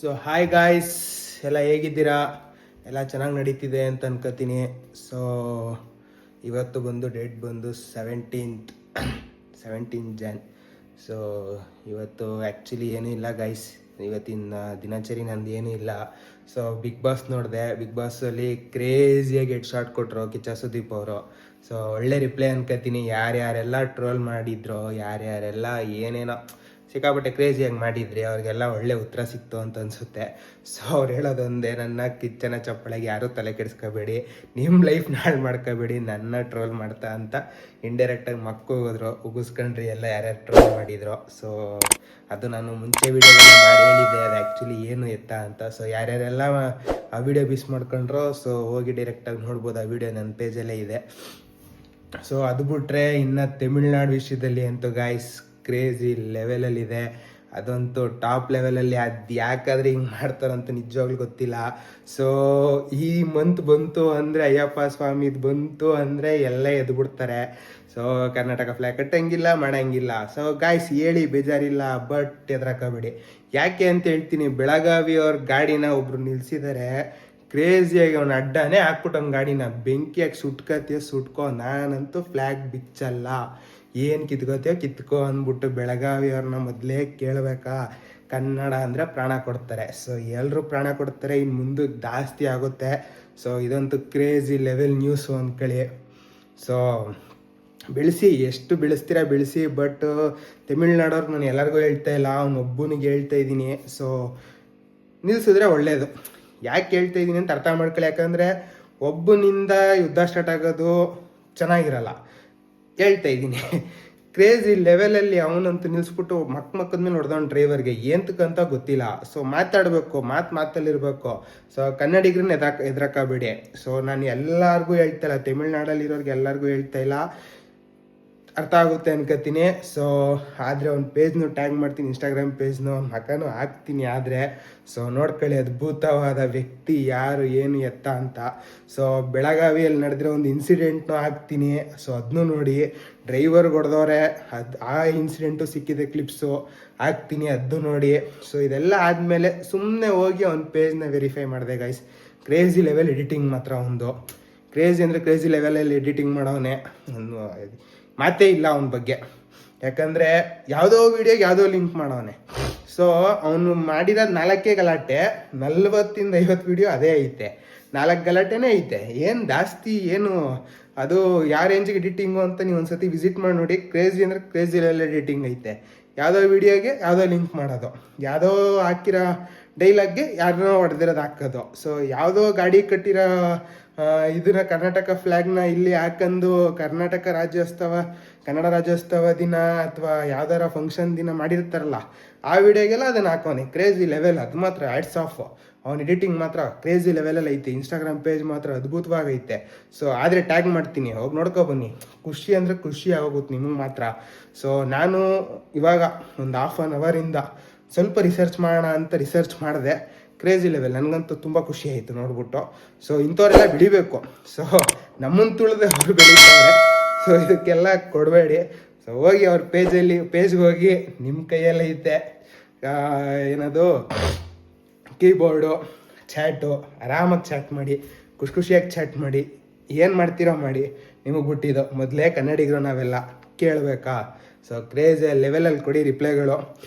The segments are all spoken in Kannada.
ಸೊ ಹಾಯ್ ಗಾಯ್ಸ್, ಎಲ್ಲ ಹೇಗಿದ್ದೀರಾ? ಎಲ್ಲ ಚೆನ್ನಾಗಿ ನಡೀತಿದೆ ಅಂತ ಅನ್ಕೋತೀನಿ. ಸೊ ಇವತ್ತು ಬಂದು ಡೇಟ್ ಬಂದು 17 Jan. ಸೊ ಇವತ್ತು ಆ್ಯಕ್ಚುಲಿ ಏನೂ ಇಲ್ಲ ಗೈಸ್, ಇವತ್ತಿನ ದಿನಚರಿ ನಂದು ಏನೂ ಇಲ್ಲ. ಸೊ ಬಿಗ್ ಬಾಸ್ ನೋಡಿದೆ. ಬಿಗ್ ಬಾಸಲ್ಲಿ ಕ್ರೇಜಿಯಾಗಿ ಹೆಡ್ ಶಾಟ್ ಕೊಟ್ಟರು ಕಿಚ್ಚ ಸುದೀಪ್ ಅವರು. ಸೊ ಒಳ್ಳೆ ರಿಪ್ಲೈ ಅನ್ಕೋತೀನಿ. ಯಾರ್ಯಾರೆಲ್ಲ ಟ್ರೋಲ್ ಮಾಡಿದ್ರು, ಯಾರ್ಯಾರೆಲ್ಲ ಏನೇನೋ ಸಿಕ್ಕಾಪಟ್ಟೆ ಕ್ರೇಜಿಯಾಗಿ ಮಾಡಿದ್ರಿ, ಅವ್ರಿಗೆಲ್ಲ ಒಳ್ಳೆ ಉತ್ತರ ಸಿಕ್ತು ಅಂತ ಅನಿಸುತ್ತೆ. ಸೊ ಅವ್ರು ಹೇಳೋದೊಂದೇ, ನನ್ನ ಕಿಚ್ಚನ ಚಪ್ಪಳೆಗೆ ಯಾರೂ ತಲೆ ಕೆಡಿಸ್ಕೋಬೇಡಿ, ನಿಮ್ಮ ಲೈಫ್ ಹಾಳು ಮಾಡ್ಕೋಬೇಡಿ, ನನ್ನ ಟ್ರೋಲ್ ಮಾಡ್ತಾ ಅಂತ ಇಂಡೈರೆಕ್ಟಾಗಿ ಹೋದ್ರು. ಉಗಿಸ್ಕೊಂಡ್ರಿ ಎಲ್ಲ ಯಾರ್ಯಾರು ಟ್ರೋಲ್ ಮಾಡಿದ್ರು. ಸೊ ಅದು ನಾನು ಮುಂಚೆ ವೀಡಿಯೋದಲ್ಲಿ ಮಾಡಿ ಹೇಳಿದ್ದೆ, ಅದು ಆ್ಯಕ್ಚುಲಿ ಏನು ಎತ್ತ ಅಂತ. ಸೊ ಯಾರ್ಯಾರೆಲ್ಲ ಆ ವಿಡಿಯೋ ಮಿಸ್ ಮಾಡ್ಕೊಂಡ್ರು, ಸೊ ಹೋಗಿ ಡೈರೆಕ್ಟಾಗಿ ನೋಡ್ಬೋದು. ಆ ವಿಡಿಯೋ ನನ್ನ ಪೇಜಲ್ಲೇ ಇದೆ. ಸೊ ಅದು ಬಿಟ್ರೆ ಇನ್ನು ತಮಿಳ್ನಾಡು ವಿಷಯದಲ್ಲಿ ಅಂತೂ ಗಾಯ್ಸ್ ಕ್ರೇಜಿ ಲೆವೆಲಲ್ಲಿದೆ. ಅದಂತೂ ಟಾಪ್ ಲೆವೆಲಲ್ಲಿ. ಅದು ಯಾಕಾದರೆ ಹಿಂಗೆ ಮಾಡ್ತಾರಂತ ನಿಜವಾಗ್ಲೂ ಗೊತ್ತಿಲ್ಲ. ಸೊ ಈ ಮಂತ್ ಬಂತು ಅಂದರೆ, ಅಯ್ಯಪ್ಪ ಸ್ವಾಮಿದು ಬಂತು ಅಂದರೆ ಎಲ್ಲ ಎದ್ಬಿಡ್ತಾರೆ. ಸೊ ಕರ್ನಾಟಕ ಫ್ಲ್ಯಾಗ್ ಕಟ್ಟಂಗಿಲ್ಲ, ಮಾಡಂಗಿಲ್ಲ. ಸೊ ಗಾಯ್ಸ್ ಹೇಳಿ ಬೇಜಾರಿಲ್ಲ, ಬಟ್ ಎದ್ರಾಕಬೇಡಿ. ಯಾಕೆ ಅಂತ ಹೇಳ್ತೀನಿ. ಬೆಳಗಾವಿ ಅವ್ರ ಗಾಡಿನ ಒಬ್ರು ನಿಲ್ಸಿದ್ದಾರೆ, ಕ್ರೇಜಿಯಾಗಿ ಅವ್ನ ಅಡ್ಡನೇ ಹಾಕ್ಬಿಟ್ಟು ಅವ್ನ ಗಾಡಿನ ಬೆಂಕಿಯಾಗಿ ಸುಟ್ಕೋ. ನಾನಂತೂ ಫ್ಲ್ಯಾಗ್ ಬಿಚ್ಚಲ್ಲ, ಏನು ಕಿತ್ಕೋ ಅಂದ್ಬಿಟ್ಟು ಬೆಳಗಾವಿ ಅವ್ರನ್ನ ಮೊದಲೇ ಕೇಳಬೇಕಾ? ಕನ್ನಡ ಅಂದರೆ ಪ್ರಾಣ ಕೊಡ್ತಾರೆ. ಸೊ ಎಲ್ಲರೂ ಪ್ರಾಣ ಕೊಡ್ತಾರೆ, ಇನ್ನು ಮುಂದಕ್ಕೆ ಜಾಸ್ತಿ ಆಗುತ್ತೆ. ಸೊ ಇದಂತೂ ಕ್ರೇಜಿ ಲೆವೆಲ್ ನ್ಯೂಸು ಅಂದ್ಕೊಳ್ಳಿ. ಸೊ ಬೆಳೆಸಿ, ಎಷ್ಟು ಬೆಳೆಸ್ತೀರಾ ಬೆಳೆಸಿ, ಬಟ್ ತಮಿಳ್ನಾಡವ್ರಿಗೆ ನಾನು ಎಲ್ಲರಿಗೂ ಹೇಳ್ತಾ ಇಲ್ಲ, ಅವನೊಬ್ಬನಿಗೆ ಹೇಳ್ತಾ ಇದ್ದೀನಿ. ಸೊ ನಿಲ್ಲಿಸಿದ್ರೆ ಒಳ್ಳೆಯದು. ಯಾಕೆ ಹೇಳ್ತಾ ಇದ್ದೀನಿ ಅಂತ ಅರ್ಥ ಮಾಡ್ಕೊಳ್ಳಿ. ಯಾಕಂದರೆ ಒಬ್ಬನಿಂದ ಯುದ್ಧ ಸ್ಟಾರ್ಟ್ ಆಗೋದು ಚೆನ್ನಾಗಿರಲ್ಲ. ಹೇಳ್ತಾ ಇದ್ದೀನಿ, ಕ್ರೇಜಿ ಲೆವೆಲಲ್ಲಿ ಅವನಂತೂ ನಿಲ್ಲಿಸ್ಬಿಟ್ಟು ಮಕ್ಕದ ಮೇಲೆ ಹೊಡೆದವನು ಡ್ರೈವರ್ಗೆ ಏಂತಕ್ಕಂತ ಗೊತ್ತಿಲ್ಲ. ಸೊ ಮಾತಾಡಬೇಕು, ಮಾತಲ್ಲಿರಬೇಕು. ಸೊ ಕನ್ನಡಿಗರನ್ನ ಎದ್ರಾಕಬೇಡಿ. ಸೊ ನಾನು ಎಲ್ಲರಿಗೂ ಹೇಳ್ತಾ ಇಲ್ಲ, ತಮಿಳ್ನಾಡಲ್ಲಿರೋರ್ಗೆ ಎಲ್ಲರಿಗೂ ಹೇಳ್ತಾ ಇಲ್ಲ, ಅರ್ಥ ಆಗುತ್ತೆ ಅನ್ಕೋತೀನಿ. ಸೊ ಆದರೆ ಅವ್ನ ಪೇಜ್ನು ಟ್ಯಾಗ್ ಮಾಡ್ತೀನಿ, ಇನ್ಸ್ಟಾಗ್ರಾಮ್ ಪೇಜ್ನು, ಅವ್ನ ಮಕನೂ ಹಾಕ್ತೀನಿ. ಆದರೆ ಸೊ ನೋಡ್ಕೊಳ್ಳಿ, ಅದ್ಭುತವಾದ ವ್ಯಕ್ತಿ ಯಾರು, ಏನು ಎತ್ತ ಅಂತ. ಸೊ ಬೆಳಗಾವಿಯಲ್ಲಿ ನಡೆದಿರೋ ಒಂದು ಇನ್ಸಿಡೆಂಟ್ನೂ ಹಾಕ್ತೀನಿ. ಸೊ ಅದನ್ನೂ ನೋಡಿ. ಡ್ರೈವರ್ಗೆ ಹೊಡೆದವ್ರೆ, ಆ ಇನ್ಸಿಡೆಂಟು ಸಿಕ್ಕಿದೆ ಕ್ಲಿಪ್ಸು, ಹಾಕ್ತೀನಿ, ಅದನ್ನು ನೋಡಿ. ಸೊ ಇದೆಲ್ಲ ಆದಮೇಲೆ ಸುಮ್ಮನೆ ಹೋಗಿ ಅವ್ನ ಪೇಜ್ನ ವೆರಿಫೈ ಮಾಡಿದೆ ಗೈಸ್. ಕ್ರೇಜಿ ಲೆವೆಲ್ ಎಡಿಟಿಂಗ್ ಮಾತ್ರ ಒಂದು ಕ್ರೇಜಿ ಅಂದರೆ ಕ್ರೇಜಿ ಲೆವೆಲಲ್ಲಿ ಎಡಿಟಿಂಗ್ ಮಾಡೋನೆ, ಒಂದು ಮಾತೇ ಇಲ್ಲ ಅವನ ಬಗ್ಗೆ. ಯಾಕಂದರೆ ಯಾವುದೋ ವೀಡಿಯೋಗೆ ಯಾವುದೋ ಲಿಂಕ್ ಮಾಡೋನೆ. ಸೊ ಅವನು ಮಾಡಿರೋದು 4 ಗಲಾಟೆ, 40-50 ವೀಡಿಯೋ ಅದೇ ಐತೆ, 4 ಗಲಾಟೆನೇ ಐತೆ. ಏನು ಜಾಸ್ತಿ ಏನು ಅದು ಯಾವ ರೇಂಜಿಗೆ ಎಡಿಟಿಂಗು ಅಂತ ನೀವು ಒಂದ್ಸತಿ ವಿಸಿಟ್ ಮಾಡಿ ನೋಡಿ. ಕ್ರೇಜಿ ಅಂದರೆ ಕ್ರೇಜಿ ಲೆವೆಲ್ ಎಡಿಟಿಂಗ್ ಐತೆ. ಯಾವುದೋ ವೀಡಿಯೋಗೆ ಯಾವುದೋ ಲಿಂಕ್ ಮಾಡೋದು, ಯಾವುದೋ ಹಾಕಿರೋ ಡೈಲಾಗ್ಗೆ ಯಾರನ್ನೋ ಹೊಡೆದಿರೋದು ಹಾಕೋದು. ಸೊ ಯಾವುದೋ ಗಾಡಿ ಕಟ್ಟಿರೋ ಇದನ್ನ ಕರ್ನಾಟಕ ಫ್ಲ್ಯಾಗ್ನ ಇಲ್ಲಿ ಹಾಕೊಂಡು ಕನ್ನಡ ರಾಜ್ಯೋತ್ಸವ ದಿನ ಅಥವಾ ಯಾವ್ದಾರ ಫಂಕ್ಷನ್ ದಿನ ಮಾಡಿರ್ತಾರಲ್ಲ, ಆ ವಿಡಿಯೋಗೆಲ್ಲ ಅದನ್ನು ಹಾಕೋನೆ. ಕ್ರೇಜಿ ಲೆವೆಲ್, ಅದು ಮಾತ್ರ ಹ್ಯಾಟ್ಸ್ ಆಫ್. ಅವ್ನ ಎಡಿಟಿಂಗ್ ಮಾತ್ರ ಕ್ರೇಜಿ ಲೆವೆಲಲ್ಲಿ ಐತೆ. ಇನ್ಸ್ಟಾಗ್ರಾಮ್ ಪೇಜ್ ಮಾತ್ರ ಅದ್ಭುತವಾಗೈತೆ. ಸೊ ಆದರೆ ಟ್ಯಾಗ್ ಮಾಡ್ತೀನಿ, ಹೋಗಿ ನೋಡ್ಕೊಬನ್ನಿ. ಖುಷಿ ಅಂದರೆ ಖುಷಿ ಆಗೋಗುತ್ತೆ ನಿಮಗೆ ಮಾತ್ರ. ಸೊ ನಾನು ಇವಾಗ ಒಂದು ½ an ಅವರಿಂದ ಸ್ವಲ್ಪ ರಿಸರ್ಚ್ ಮಾಡೋಣ ಅಂತ ರಿಸರ್ಚ್ ಮಾಡಿದೆ. ಕ್ರೇಜಿ ಲೆವೆಲ್, ನನಗಂತೂ ತುಂಬ ಖುಷಿ ಆಯಿತು ನೋಡ್ಬಿಟ್ಟು. ಸೊ ಇಂಥವರೆಲ್ಲ ಬೆಳಿಬೇಕು. ಸೊ ನಮ್ಮನ್ನು ತುಳಿದ್ರೆ ಅವ್ರು ಬೆಳೀತಾರೆ. ಸೊ ಇದಕ್ಕೆಲ್ಲ ಕೊಡಬೇಡಿ. ಸೊ ಹೋಗಿ ಅವ್ರ ಪೇಜ್ಗೆ ಹೋಗಿ, ನಿಮ್ಮ ಕೈಯಲ್ಲೈತೆ ಏನದು ಕೀಬೋರ್ಡು, ಚಾಟು, ಆರಾಮಾಗಿ ಚಾಟ್ ಮಾಡಿ, ಖುಷಿಯಾಗಿ ಚಾಟ್ ಮಾಡಿ, ಏನು ಮಾಡ್ತೀರೋ ಮಾಡಿ, ನಿಮಗೆ ಬಿಟ್ಟಿದ್ದು. ಮೊದಲೇ ಕನ್ನಡಿಗರು ನಾವೆಲ್ಲ ಕೇಳಬೇಕಾ? ಸೊ ಕ್ರೇಜಿ ಲೆವೆಲಲ್ಲಿ ಕೊಡಿ ರಿಪ್ಲೈಗಳು.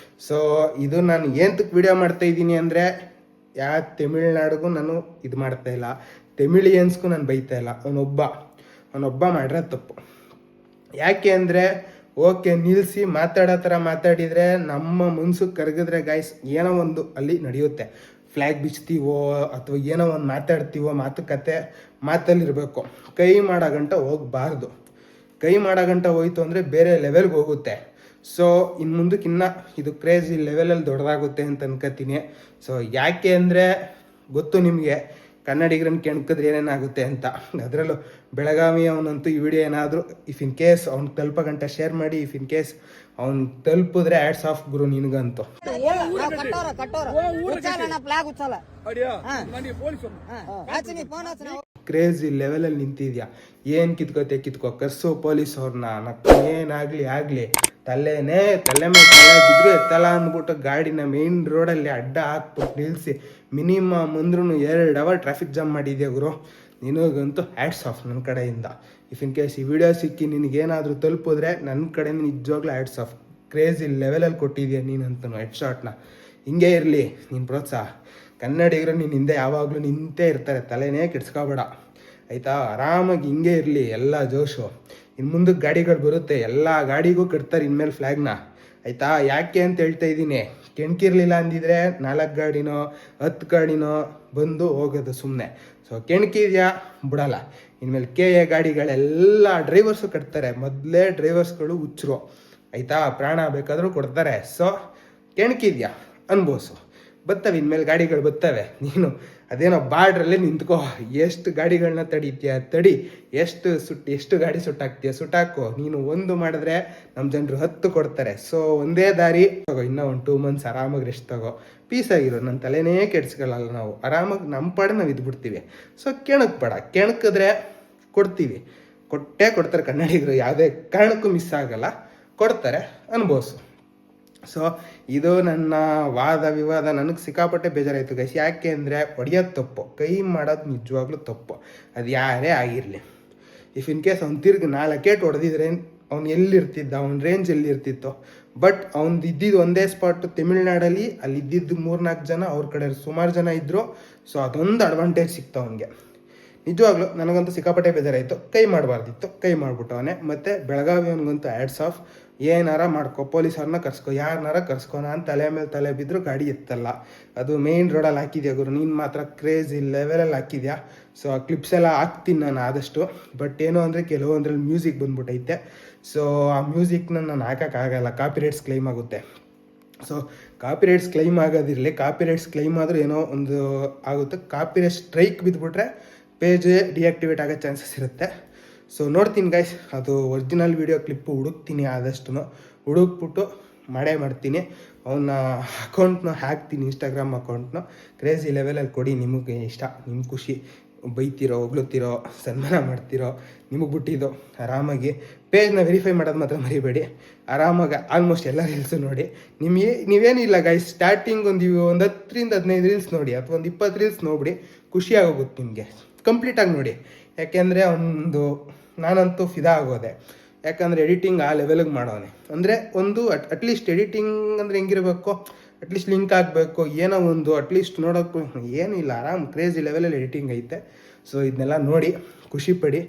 ಸೊ ಇದು ನಾನು ಏನಕ್ಕೆ ವಿಡಿಯೋ ಮಾಡ್ತಾಯಿದ್ದೀನಿ ಅಂದರೆ, ಯಾವ ತಮಿಳ್ನಾಡಿಗೂ ನಾನು ಇದು ಮಾಡ್ತಾಯಿಲ್ಲ, ತಮಿಳಿಯನ್ಸ್ಗೂ ನಾನು ಬೈತಾ ಇಲ್ಲ. ಅವನೊಬ್ಬ ಮಾಡಿರೋ ತಪ್ಪು. ಯಾಕೆ ಅಂದರೆ, ಓಕೆ ನಿಲ್ಲಿಸಿ ಮಾತಾಡೋ ಥರ ಮಾತಾಡಿದರೆ, ನಮ್ಮ ಮುನ್ಸಕ್ಕೆ ಕರಗಿದ್ರೆ ಗಾಯ್ಸ್ ಏನೋ ಒಂದು ಅಲ್ಲಿ ನಡೆಯುತ್ತೆ. ಫ್ಲ್ಯಾಗ್ ಬಿಚ್ತೀವೋ ಅಥವಾ ಏನೋ ಒಂದು ಮಾತಾಡ್ತೀವೋ, ಮಾತುಕತೆ ಮಾತಲ್ಲಿರಬೇಕು. ಕೈ ಮಾಡೋ ಗಂಟ ಹೋಗಬಾರ್ದು. ಕೈ ಮಾಡೋ ಗಂಟ ಹೋಯ್ತು ಅಂದರೆ ಬೇರೆ ಲೆವೆಲ್ಗೆ ಹೋಗುತ್ತೆ. ಸೊ ಇನ್ನು ಮುಂದಕ್ಕಿನ್ನ ಇದು ಕ್ರೇಜಿ ಲೆವೆಲಲ್ಲಿ ದೊಡ್ಡದಾಗುತ್ತೆ ಅಂತ ಅನ್ಕೋತೀನಿ. ಸೊ ಯಾಕೆ ಅಂದರೆ ಗೊತ್ತು ನಿಮಗೆ, ಕನ್ನಡಿಗರನ್ನ ಕೆಣಕಿದ್ರೆ ಏನೇನಾಗುತ್ತೆ ಅಂತ. ಅದರಲ್ಲೂ ಬೆಳಗಾವಿ ಅವನಂತೂ ಈ ವಿಡಿಯೋ ಏನಾದರೂ ಇಫ್ ಇನ್ ಕೇಸ್ ಅವ್ನು ತಲುಪೋ ಗಂಟ ಶೇರ್ ಮಾಡಿ. ಇಫ್ ಇನ್ ಕೇಸ್ ಅವ್ನು ತಲುಪಿದ್ರೆ ಹ್ಯಾಟ್ಸ್ ಆಫ್ ಗುರು ನಿನಗಂತೂ. ಕ್ರೇಜಿ ಲೆವೆಲಲ್ಲಿ ನಿಂತಿದ್ಯಾ, ಏನು ಕಿತ್ಕೋ ಕರ್ಸು ಪೊಲೀಸ್ ಅವ್ರನ್ನ. ಏನಾಗಲಿ ತಲೆ ಮೇಲೆ ತಲೆ ಬಿದ್ದರೂ ಎತ್ತಲ್ಲ ಅಂದ್ಬಿಟ್ಟು ಗಾಡಿನ ಮೇನ್ ರೋಡಲ್ಲಿ ಅಡ್ಡ ಹಾಕ್ಬಿಟ್ಟು ನಿಲ್ಲಿಸಿ ಮಿನಿಮಮ್ ಅಂದ್ರೂ 2 ಅವರ್ ಟ್ರಾಫಿಕ್ ಜಾಮ್ ಮಾಡಿದ್ಯಾ ಗುರು. ನಿನಗಂತೂ ಹ್ಯಾಟ್ಸ್ ಆಫ್ ನನ್ನ ಕಡೆಯಿಂದ. ಇಫ್ ಇನ್ ಕೇಸ್ ಈ ವಿಡಿಯೋ ಸಿಕ್ಕಿ ನಿನಗೇನಾದರೂ ತಲುಪಿದ್ರೆ ನನ್ನ ಕಡೆಯಿಂದ ನಿಜವಾಗ್ಲೂ ಹ್ಯಾಟ್ಸ್ ಆಫ್. ಕ್ರೇಜಿ ಲೆವೆಲಲ್ಲಿ ಕೊಟ್ಟಿದ್ಯಾ ನೀನಂತೂ ಹೆಡ್ ಶಾಟ್ನ. ಹಿಂಗೆ ಇರಲಿ ನಿನ್ನ ಪ್ರೋತ್ಸಾಹ. ಕನ್ನಡಿಗರು ನೀನು ಹಿಂದೆ ಯಾವಾಗಲೂ ನಿಂತೇ ಇರ್ತಾರೆ, ತಲೆನೇ ಕೆಡ್ಸ್ಕೊಬೇಡ ಆಯಿತಾ. ಆರಾಮಾಗಿ ಹಿಂಗೆ ಇರಲಿ ಎಲ್ಲ ಜೋಶು. ಇನ್ನು ಮುಂದಕ್ಕೆ ಗಾಡಿಗಳು ಬರುತ್ತೆ, ಎಲ್ಲ ಗಾಡಿಗೂ ಕಟ್ತಾರೆ ಇನ್ಮೇಲೆ ಫ್ಲ್ಯಾಗ್ನ ಆಯಿತಾ. ಯಾಕೆ ಅಂತ ಹೇಳ್ತಾ ಇದ್ದೀನಿ, ಕೆಣಕಿರ್ಲಿಲ್ಲ ಅಂದಿದ್ರೆ 4 ಗಾಡಿನೋ 10 ಗಾಡಿನೋ ಬಂದು ಹೋಗೋದು ಸುಮ್ಮನೆ. ಸೊ ಕೆಣಕಿದ್ಯಾ ಬಿಡಲ್ಲ. ಇನ್ಮೇಲೆ ಎ ಗಾಡಿಗಳೆಲ್ಲ ಡ್ರೈವರ್ಸು ಕಟ್ತಾರೆ. ಮೊದಲೇ ಡ್ರೈವರ್ಸ್ಗಳು ಹುಚ್ಚರು ಆಯಿತಾ, ಪ್ರಾಣ ಬೇಕಾದರೂ ಕೊಡ್ತಾರೆ. ಸೊ ಕೆಣಕಿದ್ಯಾ ಅನ್ಬೋಸು, ಬರ್ತವೆ ಇನ್ಮೇಲೆ ಗಾಡಿಗಳು ಬರ್ತವೆ. ನೀನು ಅದೇನೋ ಬಾರ್ಡ್ರಲ್ಲೇ ನಿಂತ್ಕೋ, ಎಷ್ಟು ಗಾಡಿಗಳನ್ನ ತಡೀತೀಯ ತಡಿ, ಎಷ್ಟು ಗಾಡಿ ಸುಟ್ಟಾಕ್ತೀಯ ಸುಟ್ಟಾಕೋ. ನೀನು ಒಂದು ಮಾಡಿದ್ರೆ ನಮ್ಮ ಜನರು 10 ಕೊಡ್ತಾರೆ. ಸೊ ಒಂದೇ ದಾರಿ ತಗೋ, ಇನ್ನೂ ಒಂದು 2 ಮಂತ್ಸ್ ಆರಾಮಾಗಿ ರೆಸ್ಟ್ ತಗೋ, ಪೀಸ್ ಆಗಿರೋ. ನನ್ನ ತಲೆನೇ ಕೆಡ್ಸ್ಕೊಳ್ಳಲ್ಲ ನಾವು, ಆರಾಮಾಗಿ ನಮ್ಮ ಪಾಡು ನಾವು ಇದ್ಬಿಡ್ತೀವಿ. ಸೊ ಕೆಣಕ್ಬೇಡ, ಕೆಣಕಿದ್ರೆ ಕೊಡ್ತೀವಿ, ಕೊಡ್ತಾರೆ ಕನ್ನಡಿಗರು. ಯಾವುದೇ ಕಾರಣಕ್ಕೂ ಮಿಸ್ ಆಗಲ್ಲ, ಕೊಡ್ತಾರೆ, ಅನ್ಬೋಸು. ಸೊ ಇದು ನನ್ನ ವಾದ ವಿವಾದ. ನನಗೆ ಸಿಕ್ಕಾಪಟ್ಟೆ ಬೇಜಾರಾಯಿತು ಗೈಸ್. ಯಾಕೆ ಅಂದರೆ ಹೊಡೆಯೋದು ತಪ್ಪು, ಕೈ ಮಾಡೋದು ನಿಜವಾಗ್ಲೂ ತಪ್ಪು, ಅದು ಯಾರೇ ಆಗಿರಲಿ. ಇಫ್ ಇನ್ ಕೇಸ್ ಅವ್ನು ತಿರ್ಗಿ 4 ಏಟು ಹೊಡೆದಿದ್ರೆ ಅವ್ನು ಎಲ್ಲಿರ್ತಿದ್ದ, ಅವ್ನ ರೇಂಜ್ ಎಲ್ಲಿರ್ತಿತ್ತು. ಬಟ್ ಅವ್ನು ಇದ್ದಿದ್ದು ಒಂದೇ ಸ್ಪಾಟ್ ತಮಿಳ್ನಾಡಲ್ಲಿ, ಅಲ್ಲಿ ಇದ್ದಿದ್ದು 3-4 ಜನ, ಅವ್ರ ಕಡೆ ಸುಮಾರು ಜನ ಇದ್ದರು. ಸೊ ಅದೊಂದು ಅಡ್ವಾಂಟೇಜ್ ಸಿಕ್ತು ಅವನಿಗೆ. ನಿಜವಾಗ್ಲೂ ನನಗಂತೂ ಸಿಕ್ಕಾಪಟ್ಟೆ ಬೇಜಾರಾಯಿತು. ಕೈ ಮಾಡಬಾರ್ದಿತ್ತು, ಕೈ ಮಾಡಿಬಿಟ್ಟವನೇ. ಮತ್ತು ಬೆಳಗಾವಿ ಅವನಿಗಂತೂ ಹ್ಯಾಟ್ಸ್ ಆಫ್. ಏನಾರ ಮಾಡ್ಕೊ, ಪೊಲೀಸವ್ರನ್ನ ಕರ್ಸ್ಕೊ, ಯಾರನ್ನಾರ ಕರ್ಸ್ಕೊ. ನಾನು ತಲೆ ಮೇಲೆ ತಲೆ ಬಿದ್ದರೂ ಗಾಡಿ ಎತ್ತಲ್ಲ. ಅದು ಮೇಯ್ನ್ ರೋಡಲ್ಲಿ ಹಾಕಿದ್ಯಾ ಗುರು, ನೀನು ಮಾತ್ರ ಕ್ರೇಜಿ ಲೆವೆಲಲ್ಲಿ ಹಾಕಿದ್ಯಾ. ಸೊ ಆ ಕ್ಲಿಪ್ಸ್ ಎಲ್ಲ ಹಾಕ್ತೀನಿ ನಾನು ಆದಷ್ಟು. ಬಟ್ ಏನು ಅಂದರೆ ಕೆಲವೊಂದ್ರಲ್ಲಿ ಮ್ಯೂಸಿಕ್ ಬಂದ್ಬಿಟ್ಟೈತೆ. ಸೊ ಆ ಮ್ಯೂಸಿಕ್ನ ನಾನು ಹಾಕೋಕ್ಕಾಗಲ್ಲ, ಕಾಪಿರೈಟ್ಸ್ ಕ್ಲೈಮ್ ಆಗುತ್ತೆ. ಸೊ ಕಾಪಿರೈಟ್ಸ್ ಕ್ಲೈಮ್ ಆಗೋದಿರಲಿ, ಕಾಪಿರೈಟ್ಸ್ ಕ್ಲೈಮ್ ಆದರೂ ಏನೋ ಒಂದು ಆಗುತ್ತೆ. ಕಾಪಿರೈಟ್ ಸ್ಟ್ರೈಕ್ ಬಿದ್ದುಬಿಟ್ರೆ ಪೇಜ್ ಡಿಆಕ್ಟಿವೇಟ್ ಆಗೋ ಚಾನ್ಸಸ್ ಇರುತ್ತೆ. ಸೊ ನೋಡ್ತೀನಿ ಗೈಸ್, ಅದು ಒರಿಜಿನಲ್ ವೀಡಿಯೋ ಕ್ಲಿಪ್ಪು ಹುಡುಕ್ತೀನಿ, ಆದಷ್ಟು ಹುಡುಕ್ಬಿಟ್ಟು ಮಾಡ್ತೀನಿ. ಅವನ ಅಕೌಂಟ್ನ ಹಾಕ್ತೀನಿ, ಇನ್ಸ್ಟಾಗ್ರಾಮ್ ಅಕೌಂಟ್ನ. ಕ್ರೇಜಿ ಲೆವೆಲಲ್ಲಿ ಕೊಡಿ, ನಿಮಗೆ ಇಷ್ಟ, ನಿಮ್ಮ ಖುಷಿ. ಬೈತಿರೋ, ಹೊಗ್ಳುತ್ತೀರೋ, ಸನ್ಮಾನ ಮಾಡ್ತಿರೋ, ನಿಮಗೆ ಬಿಟ್ಟಿದ್ದು. ಆರಾಮಾಗಿ ಪೇಜ್ನ ವೆರಿಫೈ ಮಾಡೋದು ಮಾತ್ರ ಮರಿಬೇಡಿ. ಆರಾಮಾಗಿ ಆಲ್ಮೋಸ್ಟ್ ಎಲ್ಲ ರೀಲ್ಸು ನೋಡಿ. ನೀವೇನಿಲ್ಲ ಗೈಸ್, ಸ್ಟಾರ್ಟಿಂಗ್ ಒಂದು 10ರಿಂದ 15 ರೀಲ್ಸ್ ನೋಡಿ, ಅಥವಾ ಒಂದು 20 ರೀಲ್ಸ್ ನೋಡಿಬಿಡಿ, ಖುಷಿಯಾಗೋಗುತ್ತೆ ನಿಮಗೆ. ಕಂಪ್ಲೀಟಾಗಿ ನೋಡಿ. ಯಾಕೆಂದರೆ ನಾನಂತೂ ಫಿದಾ ಆಗೋದೆ. ಯಾಕಂದರೆ ಎಡಿಟಿಂಗ್ ಆ ಲೆವೆಲಿಗೆ ಮಾಡೋನೆ. ಅಂದರೆ ಒಂದು ಅಟ್ಲೀಸ್ಟ್ ಎಡಿಟಿಂಗ್ ಅಂದರೆ ಹೆಂಗಿರಬೇಕು, ಅಟ್ಲೀಸ್ಟ್ ಲಿಂಕ್ ಆಗಬೇಕು, ಏನೋ ಒಂದು ಅಟ್ಲೀಸ್ಟ್ ನೋಡೋಕ್ಕೂ ಏನೂ ಇಲ್ಲ. ಆರಾಮ್ ಕ್ರೇಜಿ ಲೆವೆಲಲ್ಲಿ ಎಡಿಟಿಂಗ್ ಐತೆ. ಸೊ ಇದನ್ನೆಲ್ಲ ನೋಡಿ ಖುಷಿಪಡಿ.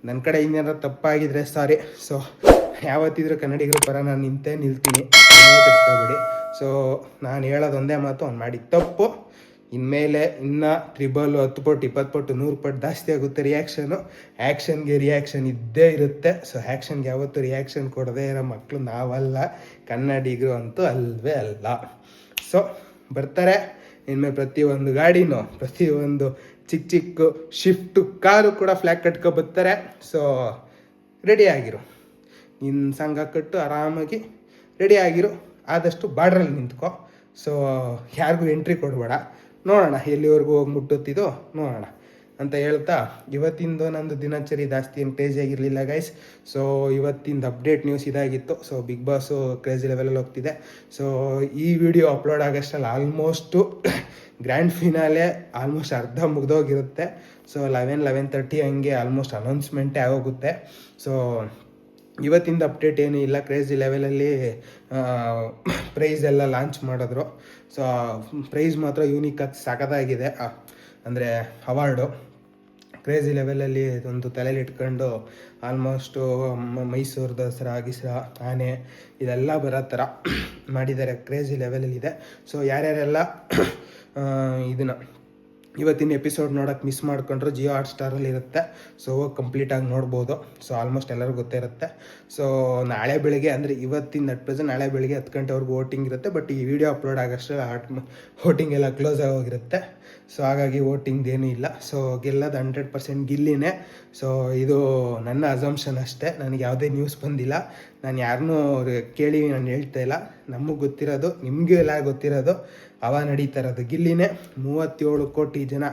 ನನ್ನ ಕಡೆ ಇನ್ನೇನಾದ್ರು ತಪ್ಪಾಗಿದ್ರೆ ಸಾರಿ. ಸೊ ಯಾವತ್ತಿದ್ರೂ ಕನ್ನಡಿಗರ ಪರ ನಾನು ನಿಲ್ತೀನಿ, ತೆಗೆಸ್ಕೊಬೇಡಿ. ಸೊ ನಾನು ಹೇಳೋದು ಒಂದೇ ಮಾತು, ಅವ್ನು ಮಾಡಿ ತಪ್ಪು. ಇನ್ಮೇಲೆ ಇನ್ನೂ 10 ಪಟ್ಟು 20 ಪಟ್ಟು 100 ಪಟ್ಟು ಜಾಸ್ತಿ ಆಗುತ್ತೆ ರಿಯಾಕ್ಷನು. ಆ್ಯಕ್ಷನ್ಗೆ ರಿಯಾಕ್ಷನ್ ಇದ್ದೇ ಇರುತ್ತೆ. ಸೊ ಆ್ಯಕ್ಷನ್ಗೆ ಯಾವತ್ತೂ ರಿಯಾಕ್ಷನ್ ಕೊಡದೇ ಇರೋ ಮಕ್ಕಳು ನಾವಲ್ಲ, ಕನ್ನಡಿಗರು ಅಂತೂ ಅಲ್ವೇ ಅಲ್ಲ. ಸೊ ಬರ್ತಾರೆ ಇನ್ಮೇಲೆ ಪ್ರತಿಯೊಂದು ಗಾಡಿನೂ, ಪ್ರತಿಯೊಂದು ಚಿಕ್ಕ ಶಿಫ್ಟು ಕಾರು ಕೂಡ ಫ್ಲ್ಯಾಗ್ ಕಟ್ಕೊ ಬರ್ತಾರೆ. ಸೊ ರೆಡಿ ಆಗಿರು, ನಿನ್ನ ಸಂಘ ಕಟ್ಟು, ಆರಾಮಾಗಿ ರೆಡಿ ಆಗಿರು. ಆದಷ್ಟು ಬಾರ್ಡ್ರಲ್ಲಿ ನಿಂತ್ಕೊ. ಸೊ ಯಾರಿಗೂ ಎಂಟ್ರಿ ಕೊಡಬೇಡ. ನೋಡೋಣ ಎಲ್ಲಿವರೆಗೂ ಹೋಗಿ ಮುಟ್ಟುತ್ತಿದ್ದೋ ನೋಡೋಣ ಅಂತ ಹೇಳ್ತಾ, ಇವತ್ತಿಂದು ನಂದು ದಿನಚರಿ ಜಾಸ್ತಿ ಏನು ಕ್ರೇಜಿ ಆಗಿರಲಿಲ್ಲ ಗೈಸ್. ಸೊ ಇವತ್ತಿಂದು ಅಪ್ಡೇಟ್ ನ್ಯೂಸ್ ಇದಾಗಿತ್ತು. ಸೊ ಬಿಗ್ ಬಾಸು ಕ್ರೇಜಿ ಲೆವೆಲಲ್ಲಿ ಹೋಗ್ತಿದೆ. ಸೊ ಈ ವಿಡಿಯೋ ಅಪ್ಲೋಡ್ ಆಗೋಷ್ಟರಲ್ಲಿ ಆಲ್ಮೋಸ್ಟು ಗ್ರ್ಯಾಂಡ್ ಫಿನಾಲೆ ಆಲ್ಮೋಸ್ಟ್ ಅರ್ಧ ಮುಗ್ದೋಗಿರುತ್ತೆ. ಸೊ 11:30 ಹಂಗೆ ಆಲ್ಮೋಸ್ಟ್ ಅನೌನ್ಸ್ಮೆಂಟೇ ಆಗೋಗುತ್ತೆ. ಸೊ ಇವತ್ತಿಂದ ಅಪ್ಡೇಟ್ ಏನೂ ಇಲ್ಲ. ಕ್ರೇಜಿ ಲೆವೆಲಲ್ಲಿ ಪ್ರೈಸ್ ಎಲ್ಲ ಲಾಂಚ್ ಮಾಡಿದ್ರು. ಸೊ ಪ್ರೈಸ್ ಮಾತ್ರ ಯೂನಿಕಾಗಿ ಸಖತ್ತಾಗಿದೆ. ಅಂದರೆ ಅವಾರ್ಡು ಕ್ರೇಜಿ ಲೆವೆಲಲ್ಲಿ ಒಂದು ತಲೆಯಲ್ಲಿ ಇಟ್ಕೊಂಡು ಆಲ್ಮೋಸ್ಟು ಮೈಸೂರು ದಸರಾ ಗಿಸ್ರಾ ಆನೆ ಇದೆಲ್ಲ ಬರೋ ಥರ ಮಾಡಿದ್ದಾರೆ. ಕ್ರೇಜಿ ಲೆವೆಲಲ್ಲಿದೆ. ಸೊ ಯಾರ್ಯಾರೆಲ್ಲ ಇದನ್ನು ಇವತ್ತಿನ ಎಪಿಸೋಡ್ ನೋಡೋಕೆ ಮಿಸ್ ಮಾಡ್ಕೊಂಡ್ರು ಜಿಯೋ ಹಾಟ್ಸ್ಟಾರಲ್ಲಿ ಇರುತ್ತೆ. ಸೊ ಕಂಪ್ಲೀಟಾಗಿ ನೋಡ್ಬೋದು. ಸೊ ಆಲ್ಮೋಸ್ಟ್ ಎಲ್ಲರಿಗೂ ಗೊತ್ತೇ ಇರುತ್ತೆ. ಸೊ ನಾಳೆ ಬೆಳಗ್ಗೆ ಅಂದರೆ ಇವತ್ತಿನ ಅಟ್ ಪ್ರೆಸೆಂಟ್ ನಾಳೆ ಬೆಳಗ್ಗೆ 10 ಗಂಟೆವರೆಗೂ ವೋಟಿಂಗ್ ಇರುತ್ತೆ. ಬಟ್ ಈ ವಿಡಿಯೋ ಅಪ್ಲೋಡ್ ಆಗೋಷ್ಟು ವೋಟಿಂಗ್ ಎಲ್ಲ ಕ್ಲೋಸ್ ಆಗೋಗಿರುತ್ತೆ. ಸೊ ಹಾಗಾಗಿ ವೋಟಿಂಗ್ದೇನೂ ಇಲ್ಲ. ಸೊ ಗೆಲ್ಲೋದು 100% ಗಿಲ್ಲಿನೇ. ಸೊ ಇದು ನನ್ನ ಅಸಂಪ್ಷನ್ ಅಷ್ಟೇ, ನನಗೆ ಯಾವುದೇ ನ್ಯೂಸ್ ಬಂದಿಲ್ಲ. ನಾನು ಯಾರನ್ನೂ ಕೇಳಿ ನಾನು ಹೇಳ್ತಾ ಇಲ್ಲ. ನಮಗೆ ಗೊತ್ತಿರೋದು, ನಿಮಗೂ ಎಲ್ಲ ಗೊತ್ತಿರೋದು, ನಡೀತಾ ಇರೋದು ಗಿಲ್ಲಿನೇ. 37 ಕೋಟಿ ಜನ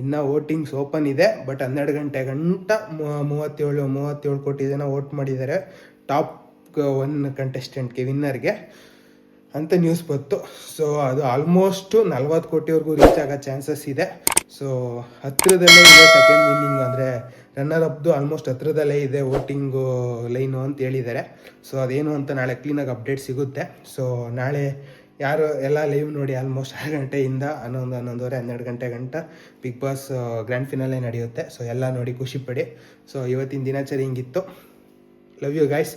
ಇನ್ನೂ ವೋಟಿಂಗ್ಸ್ ಓಪನ್ ಇದೆ. ಬಟ್ 12 ಗಂಟೆ ಗಂಟ 37 ಕೋಟಿ ಜನ ವೋಟ್ ಮಾಡಿದ್ದಾರೆ. ಟಾಪ್ ಒನ್ ಕಂಟೆಸ್ಟೆಂಟ್ಗೆ ವಿನ್ನರ್ಗೆ ಅಂತ ನ್ಯೂಸ್ ಬಂತು. ಸೊ ಅದು ಆಲ್ಮೋಸ್ಟು 40 ಕೋಟಿವರೆಗೂ ರೀಚ್ ಆಗೋ ಚಾನ್ಸಸ್ ಇದೆ. ಸೊ ಹತ್ತಿರದಲ್ಲೇ ಇದೆ ಸೆಕೆಂಡ್ ವಿನ್ನಿಂಗ್, ಅಂದರೆ ರನ್ನರ್ ಅಪ್ದು ಆಲ್ಮೋಸ್ಟ್ ಹತ್ತಿರದಲ್ಲೇ ಇದೆ ವೋಟಿಂಗು ಲೈನು ಅಂತ ಹೇಳಿದ್ದಾರೆ. ಸೊ ಅದೇನು ಅಂತ ನಾಳೆ ಕ್ಲೀನಾಗಿ ಅಪ್ಡೇಟ್ ಸಿಗುತ್ತೆ. ಸೊ ನಾಳೆ ಯಾರು ಎಲ್ಲ ಲೈವ್ ನೋಡಿ ಆಲ್ಮೋಸ್ಟ್ 6 ಗಂಟೆಯಿಂದ 11:30 12 ಗಂಟೆ ಗಂಟ ಬಿಗ್ ಬಾಸ್ ಗ್ರ್ಯಾಂಡ್ ಫಿನಾಲೆ ನಡೆಯುತ್ತೆ. ಸೊ ಎಲ್ಲ ನೋಡಿ ಖುಷಿಪಡಿ. ಸೊ ಇವತ್ತಿನ ದಿನಾಚರಿ ಹಿಂಗಿತ್ತು. Love you guys.